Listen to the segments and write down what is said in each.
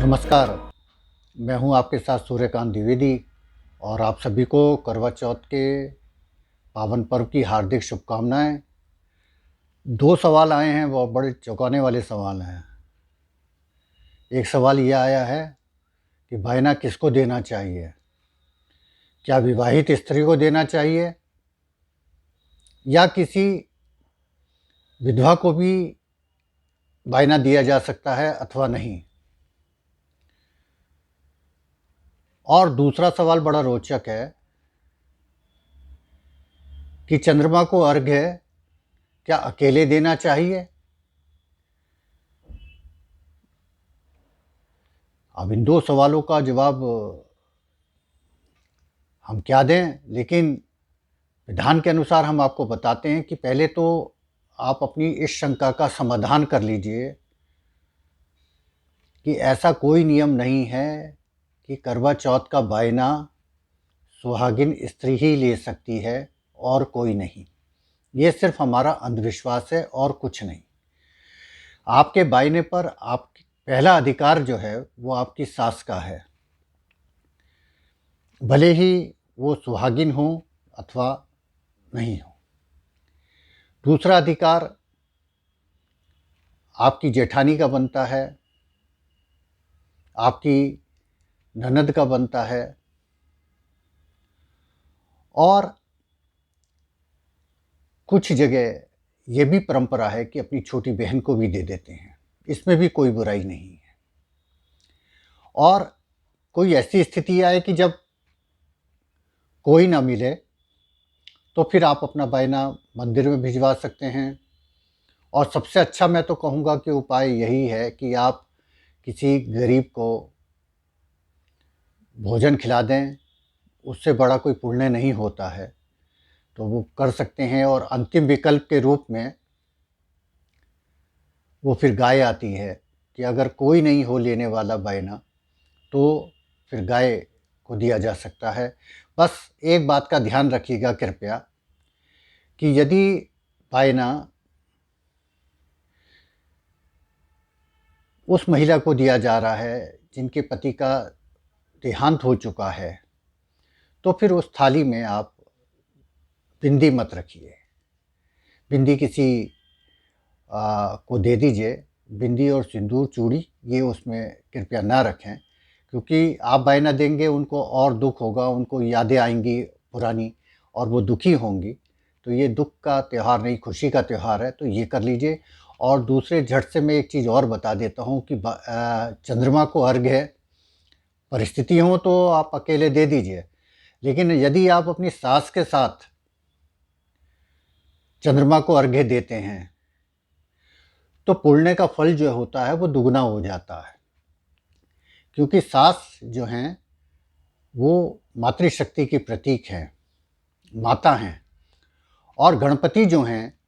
नमस्कार, मैं हूं आपके साथ सूर्यकांत द्विवेदी और आप सभी को करवा चौथ के पावन पर्व की हार्दिक शुभकामनाएं। 2 सवाल आए हैं, वो बड़े चौंकाने वाले सवाल हैं। एक सवाल ये आया है कि बायना किसको देना चाहिए? क्या विवाहित स्त्री को देना चाहिए या किसी विधवा को भी बायना दिया जा सकता है अथवा नहीं? और दूसरा सवाल बड़ा रोचक है कि चंद्रमा को अर्घ्य क्या अकेले देना चाहिए? अब इन 2 सवालों का जवाब हम क्या दें, लेकिन विधान के अनुसार हम आपको बताते हैं कि पहले तो आप अपनी इस शंका का समाधान कर लीजिए कि ऐसा कोई नियम नहीं है कि करवा चौथ का बायना सुहागिन स्त्री ही ले सकती है और कोई नहीं। ये सिर्फ हमारा अंधविश्वास है और कुछ नहीं। आपके बायने पर आप पहला अधिकार जो है वो आपकी सास का है, भले ही वो सुहागिन हो अथवा नहीं हो। दूसरा अधिकार आपकी जेठानी का बनता है, आपकी ननद का बनता है और कुछ जगह ये भी परंपरा है कि अपनी छोटी बहन को भी दे देते हैं। इसमें भी कोई बुराई नहीं है। और कोई ऐसी स्थिति आए कि जब कोई ना मिले तो फिर आप अपना बायना मंदिर में भिजवा सकते हैं। और सबसे अच्छा मैं तो कहूँगा कि उपाय यही है कि आप किसी गरीब को भोजन खिला दें, उससे बड़ा कोई पुण्य नहीं होता है, तो वो कर सकते हैं। और अंतिम विकल्प के रूप में वो फिर गाय आती है कि अगर कोई नहीं हो लेने वाला बायना तो फिर गाय को दिया जा सकता है। बस एक बात का ध्यान रखिएगा कृपया कि यदि बायना उस महिला को दिया जा रहा है जिनके पति का देहांत हो चुका है, तो फिर उस थाली में आप बिंदी मत रखिए। बिंदी किसी को दे दीजिए। बिंदी और सिंदूर चूड़ी ये उसमें कृपया ना रखें, क्योंकि आप बायना देंगे उनको और दुख होगा, उनको यादें आएंगी पुरानी और वो दुखी होंगी। तो ये दुख का त्यौहार नहीं, खुशी का त्यौहार है, तो ये कर लीजिए। और दूसरे झट से मैं एक चीज़ और बता देता हूँ कि चंद्रमा को अर्घ्य है, परिस्थिति हो तो आप अकेले दे दीजिए, लेकिन यदि आप अपनी सास के साथ चंद्रमा को अर्घ्य देते हैं तो पुण्य का फल जो होता है वो दुगना हो जाता है। क्योंकि सास जो हैं वो मातृशक्ति की प्रतीक हैं, माता हैं। और गणपति जो हैं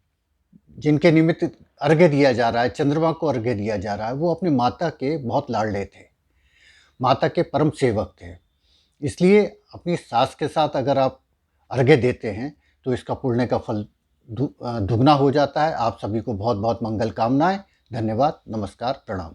जिनके निमित्त अर्घ्य दिया जा रहा है, चंद्रमा को अर्घ्य दिया जा रहा है, वो अपनी माता के बहुत लाडले थे, माता के परम सेवक थे। इसलिए अपनी सास के साथ अगर आप अर्घ्य देते हैं तो इसका पुण्य का फल दुगना हो जाता है। आप सभी को बहुत बहुत मंगल कामनाएं। धन्यवाद, नमस्कार, प्रणाम।